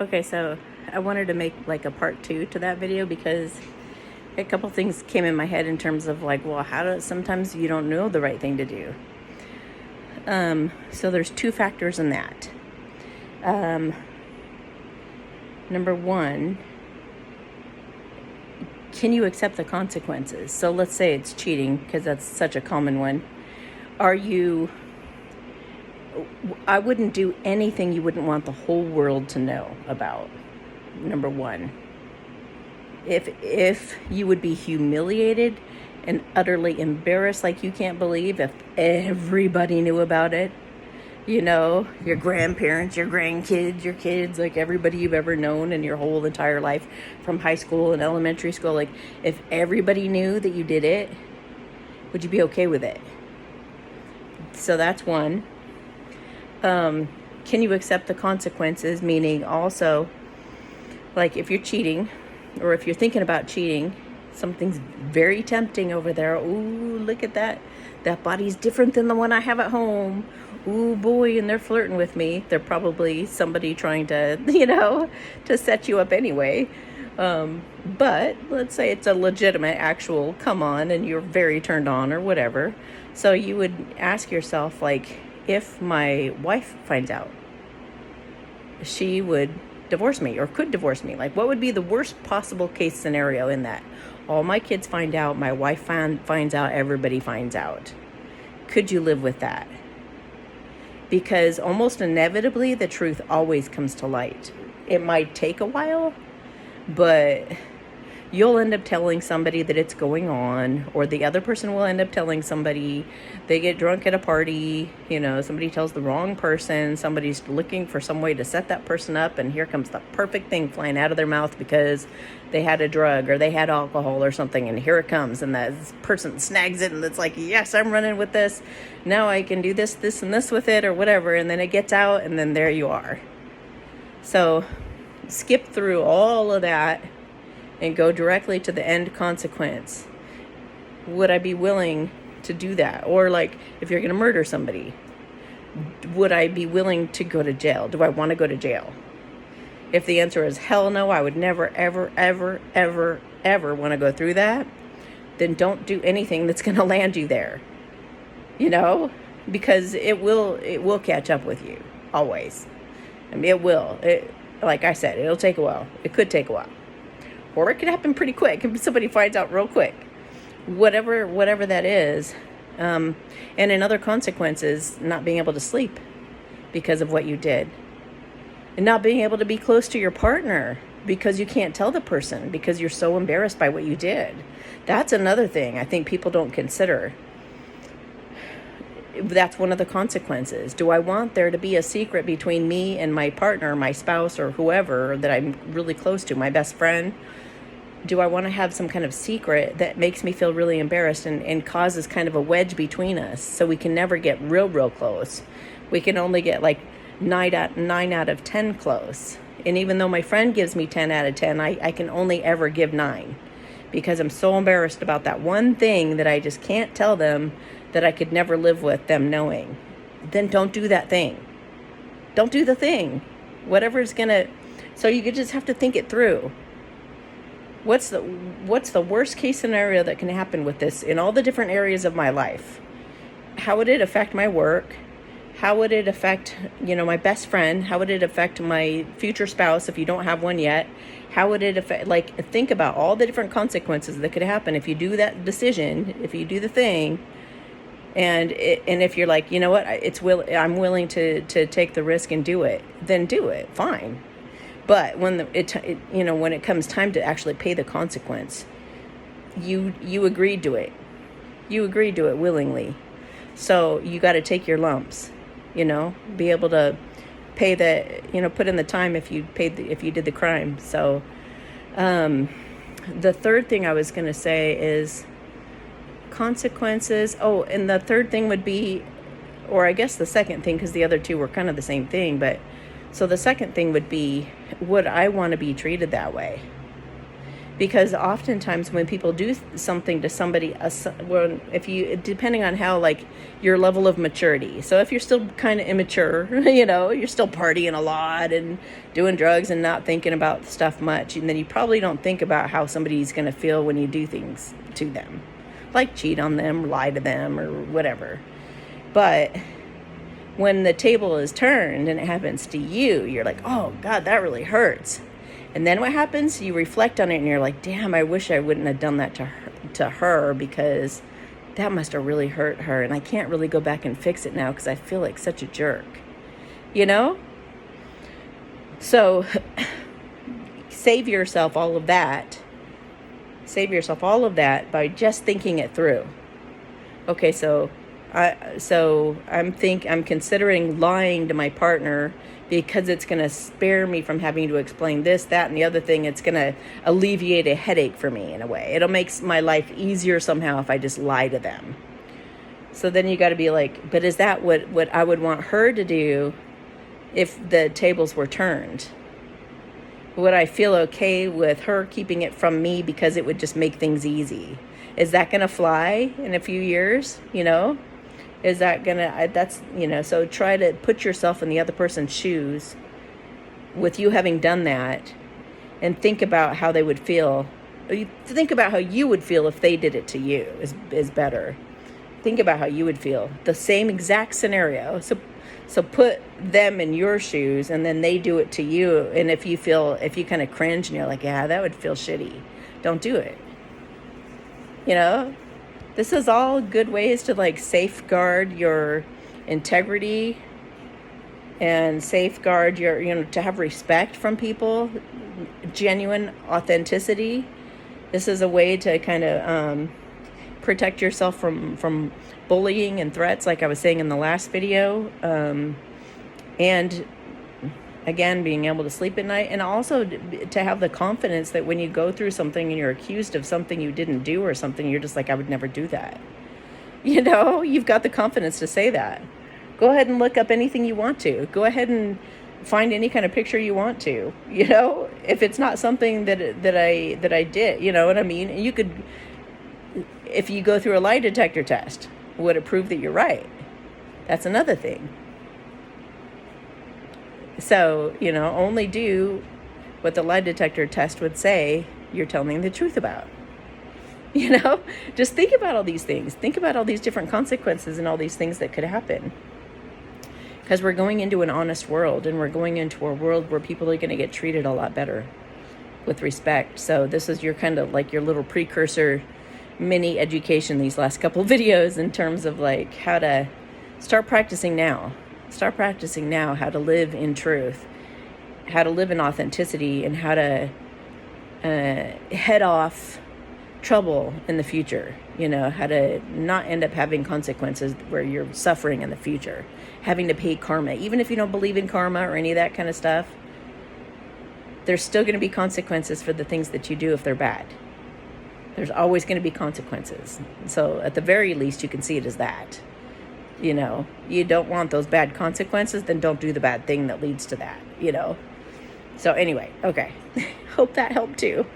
Okay, so I wanted to make like a part 2 to that video because a couple things came in my head in terms of like, well, sometimes you don't know the right thing to do. So there's 2 factors in that. Number 1, can you accept the consequences? So let's say it's cheating, because that's such a common one. I wouldn't do anything you wouldn't want the whole world to know about. Number 1. If you would be humiliated and utterly embarrassed like you can't believe if everybody knew about it. You know, your grandparents, your grandkids, your kids, like everybody you've ever known in your whole entire life from high school and elementary school. Like if everybody knew that you did it, would you be okay with it? So that's 1. Can you accept the consequences? Meaning also, like if you're cheating or if you're thinking about cheating, something's very tempting over there. Ooh, look at that. That body's different than the one I have at home. Ooh, boy, and they're flirting with me. They're probably somebody trying to, to set you up anyway. But let's say it's a legitimate, actual come on and you're very turned on or whatever. So you would ask yourself, like, if my wife finds out, she would divorce me or could divorce me. Like, what would be the worst possible case scenario in that? All my kids find out, my wife finds out, everybody finds out. Could you live with that? Because almost inevitably, the truth always comes to light. It might take a while, but you'll end up telling somebody that it's going on, or the other person will end up telling somebody. They get drunk at a party, somebody tells the wrong person, somebody's looking for some way to set that person up, and here comes the perfect thing flying out of their mouth because they had a drug or they had alcohol or something, and here it comes, and that person snags it, and it's like, yes, I'm running with this. Now I can do this, this, and this with it, or whatever, and then it gets out, and then there you are. So skip through all of that and go directly to the end consequence. Would I be willing to do that? Or like, if you're going to murder somebody, would I be willing to go to jail? Do I want to go to jail? If the answer is hell no, I would never, ever, ever, ever, ever want to go through that, then don't do anything that's going to land you there. Because it will catch up with you, always. I mean, it will. Like I said, it'll take a while. It could take a while. Or it could happen pretty quick if somebody finds out real quick. Whatever that is. And in other consequences, not being able to sleep because of what you did. And not being able to be close to your partner because you can't tell the person because you're so embarrassed by what you did. That's another thing I think people don't consider. That's one of the consequences. Do I want there to be a secret between me and my partner, my spouse, or whoever that I'm really close to, my best friend? Do I want to have some kind of secret that makes me feel really embarrassed and causes kind of a wedge between us so we can never get real close? We can only get like 9 out of 10 close. And even though my friend gives me 10 out of 10, I can only ever give 9 because I'm so embarrassed about that one thing that I just can't tell them that I could never live with them knowing. Then don't do that thing. Don't do the thing. Whatever's gonna. So you could just have to think it through. What's the worst case scenario that can happen with this in all the different areas of my life? How would it affect my work? How would it affect, my best friend? How would it affect my future spouse if you don't have one yet? How would it affect, think about all the different consequences that could happen if you do that decision, if you do the thing. And if you're like, you know what, I'm willing to take the risk and do it, then do it, fine. But when when it comes time to actually pay the consequence, you agreed to it. You agreed to it willingly. So you got to take your lumps, be able to pay put in the time if you did the crime. So the third thing I was going to say is consequences. Oh, and the third thing would be, or I guess the second thing, because the other two were kind of the same thing, but so the second thing would be, would I want to be treated that way? Because oftentimes when people do something to somebody, if you, depending on how, like, your level of maturity. So if you're still kind of immature, you're still partying a lot and doing drugs and not thinking about stuff much, and then you probably don't think about how somebody's going to feel when you do things to them, like cheat on them, lie to them, or whatever. But when the table is turned and it happens to you, you're like, oh God, that really hurts. And then what happens? You reflect on it and you're like, damn, I wish I wouldn't have done that to her because that must have really hurt her. And I can't really go back and fix it now because I feel like such a jerk. So save yourself all of that. Save yourself all of that by just thinking it through. Okay, so I'm considering lying to my partner because it's going to spare me from having to explain this, that, and the other thing. It's going to alleviate a headache for me in a way. It'll make my life easier somehow if I just lie to them. So then you got to be like, but is that what I would want her to do if the tables were turned? Would I feel okay with her keeping it from me because it would just make things easy? Is that going to fly in a few years, Is that so try to put yourself in the other person's shoes with you having done that and think about how they would feel. Think about how you would feel if they did it to you is better. Think about how you would feel. The same exact scenario. So put them in your shoes and then they do it to you. And if you kind of cringe and you're like, yeah, that would feel shitty, don't do it. This is all good ways to like safeguard your integrity and safeguard your, to have respect from people, genuine authenticity. This is a way to kind of protect yourself from bullying and threats, like I was saying in the last video. And again, being able to sleep at night, and also to have the confidence that when you go through something and you're accused of something you didn't do or something, you're just like, I would never do that. You've got the confidence to say that. Go ahead and look up anything you want to. Go ahead and find any kind of picture you want to, if it's not something that I did, you know what I mean? You could, if you go through a lie detector test, would it prove that you're right? That's another thing. So, only do what the lie detector test would say you're telling the truth about. Just think about all these things. Think about all these different consequences and all these things that could happen. Because we're going into an honest world, and we're going into a world where people are going to get treated a lot better with respect. So this is your kind of like your little precursor mini education, these last couple videos, in terms of like how to start practicing now. Start practicing now how to live in truth, how to live in authenticity, and how to head off trouble in the future. How to not end up having consequences where you're suffering in the future, having to pay karma. Even if you don't believe in karma or any of that kind of stuff, there's still going to be consequences for the things that you do if they're bad. There's always going to be consequences. So at the very least, you can see it as that. You don't want those bad consequences, then don't do the bad thing that leads to that, So anyway, okay. Hope that helped too.